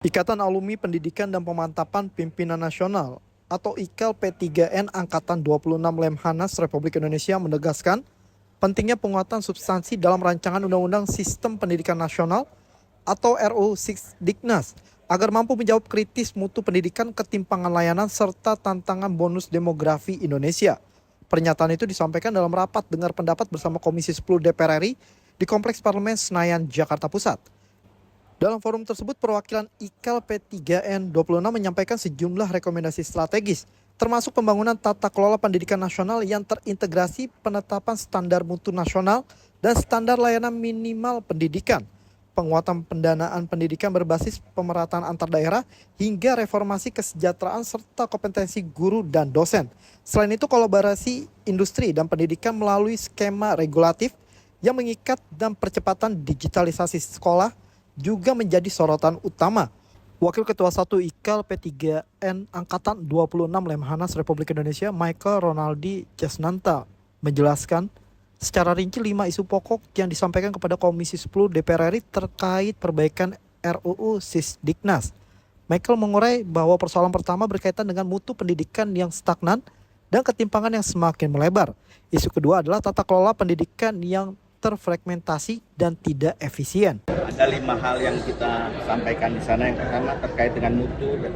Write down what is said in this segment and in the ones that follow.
Ikatan Alumni Pendidikan dan Pemantapan Pimpinan Nasional atau IKAL P3N Angkatan 26 Lemhanas Republik Indonesia menegaskan pentingnya penguatan substansi dalam rancangan Undang-Undang Sistem Pendidikan Nasional atau RUU Sikdiknas agar mampu menjawab kritis mutu pendidikan, ketimpangan layanan, serta tantangan bonus demografi Indonesia. Pernyataan itu disampaikan dalam rapat dengar pendapat bersama Komisi 10 DPR RI di Kompleks Parlemen Senayan, Jakarta Pusat. Dalam forum tersebut, perwakilan IKAL P3N 26 menyampaikan sejumlah rekomendasi strategis, termasuk pembangunan tata kelola pendidikan nasional yang terintegrasi, penetapan standar mutu nasional, dan standar layanan minimal pendidikan, penguatan pendanaan pendidikan berbasis pemerataan antar daerah, hingga reformasi kesejahteraan serta kompetensi guru dan dosen. Selain itu, kolaborasi industri dan pendidikan melalui skema regulatif yang mengikat dan percepatan digitalisasi sekolah juga menjadi sorotan utama. Wakil Ketua 1 IKAL P3N Angkatan 26 Lemhanas Republik Indonesia, Michael Ronaldi Jesnanta, menjelaskan secara rinci 5 isu pokok yang disampaikan kepada Komisi 10 DPR RI terkait perbaikan RUU Sikdiknas. Michael mengurai bahwa persoalan pertama berkaitan dengan mutu pendidikan yang stagnan dan ketimpangan yang semakin melebar. Isu kedua adalah tata kelola pendidikan yang terfragmentasi dan tidak efisien. Ada 5 hal yang kita sampaikan di sana. Yang pertama terkait dengan mutu dan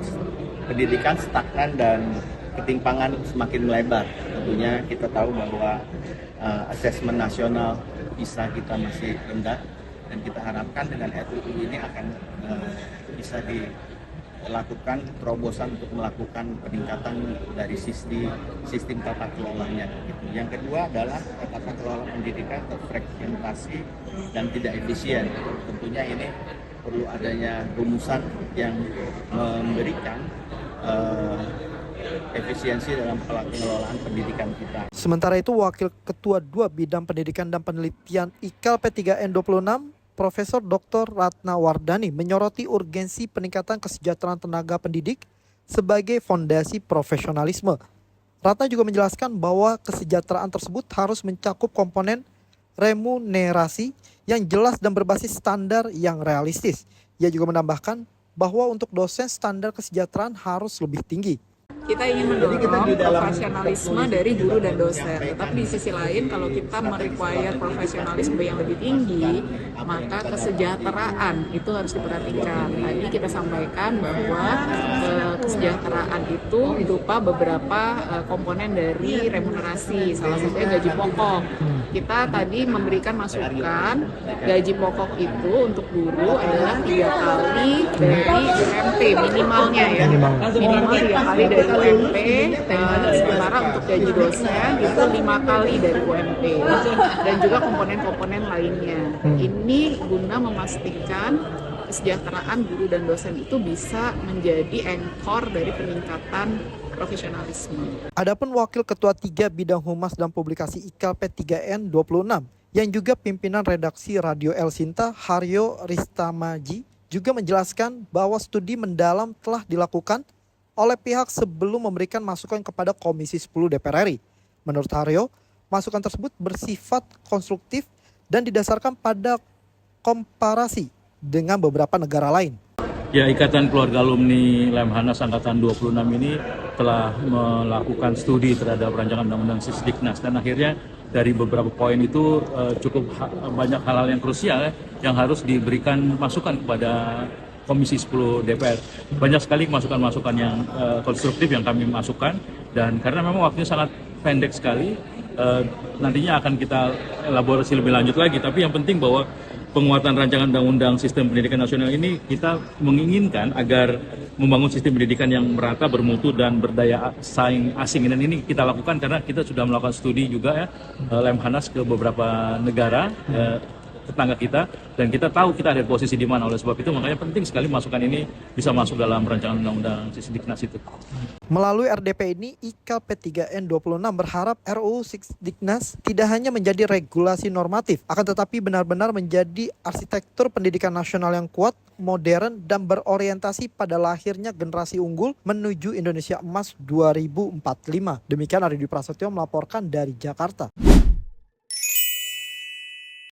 pendidikan stagnan dan ketimpangan semakin melebar. Tentunya kita tahu bahwa asesmen nasional PISA kita masih rendah, dan kita harapkan dengan RUU ini akan bisa dilakukan terobosan untuk melakukan peningkatan dari sistem tata kelolanya. Yang kedua adalah tata kelola pendidikan terfragmentasi dan tidak efisien. Tentunya ini perlu adanya rumusan yang memberikan efisiensi dalam pengelolaan pendidikan kita. Sementara itu, Wakil Ketua 2 Bidang Pendidikan dan Penelitian IKAL P3N 26, Profesor Dr. Ratna Wardani menyoroti urgensi peningkatan kesejahteraan tenaga pendidik sebagai fondasi profesionalisme. Ratna juga menjelaskan bahwa kesejahteraan tersebut harus mencakup komponen remunerasi yang jelas dan berbasis standar yang realistis. Ia juga menambahkan bahwa untuk dosen standar kesejahteraan harus lebih tinggi. Kita ingin mendorong profesionalisme dari guru dan dosen, tetapi di sisi lain kalau kita merequire profesionalisme yang lebih tinggi, maka kesejahteraan itu harus diperhatikan. Tadi kita sampaikan bahwa kesejahteraan itu berupa beberapa komponen dari remunerasi, salah satunya gaji pokok. Kita tadi memberikan masukan gaji pokok itu untuk guru adalah 3 kali dari UMT minimalnya ya, minimal 3 kali dari UMP, sementara untuk gaji dosen itu 5 kali dari UMP, dan juga komponen-komponen lainnya. Ini guna memastikan kesejahteraan guru dan dosen itu bisa menjadi anchor dari peningkatan profesionalisme. Adapun Wakil Ketua 3 Bidang Humas dan Publikasi IKAL P3N 26 yang juga pimpinan redaksi Radio El Sinta, Haryo Ristamaji, juga menjelaskan bahwa studi mendalam telah dilakukan oleh pihak sebelum memberikan masukan kepada Komisi 10 DPR RI. Menurut Haryo, masukan tersebut bersifat konstruktif dan didasarkan pada komparasi dengan beberapa negara lain. Ya, Ikatan Keluarga Alumni Lemhanas Angkatan 26 ini telah melakukan studi terhadap rancangan Undang-Undang Sikdiknas, dan akhirnya dari beberapa poin itu cukup banyak hal-hal yang krusial yang harus diberikan masukan kepada Komisi 10 DPR. Banyak sekali masukan-masukan yang konstruktif yang kami masukkan, dan karena memang waktunya sangat pendek sekali, nantinya akan kita elaborasi lebih lanjut lagi. Tapi yang penting bahwa penguatan rancangan Undang-Undang Sistem Pendidikan Nasional ini kita menginginkan agar membangun sistem pendidikan yang merata, bermutu, dan berdaya saing asing. Dan ini kita lakukan karena kita sudah melakukan studi juga ya, Lemhanas ke beberapa negara tetangga kita, dan kita tahu kita ada di posisi di mana. Oleh sebab itu makanya penting sekali masukan ini bisa masuk dalam rancangan Undang-Undang Sikdiknas itu. Melalui RDP ini, IKAL P3N 26 berharap RUU Sikdiknas tidak hanya menjadi regulasi normatif, akan tetapi benar-benar menjadi arsitektur pendidikan nasional yang kuat, modern, dan berorientasi pada lahirnya generasi unggul menuju Indonesia Emas 2045. Demikian Ari Dwi Prasetyo melaporkan dari Jakarta.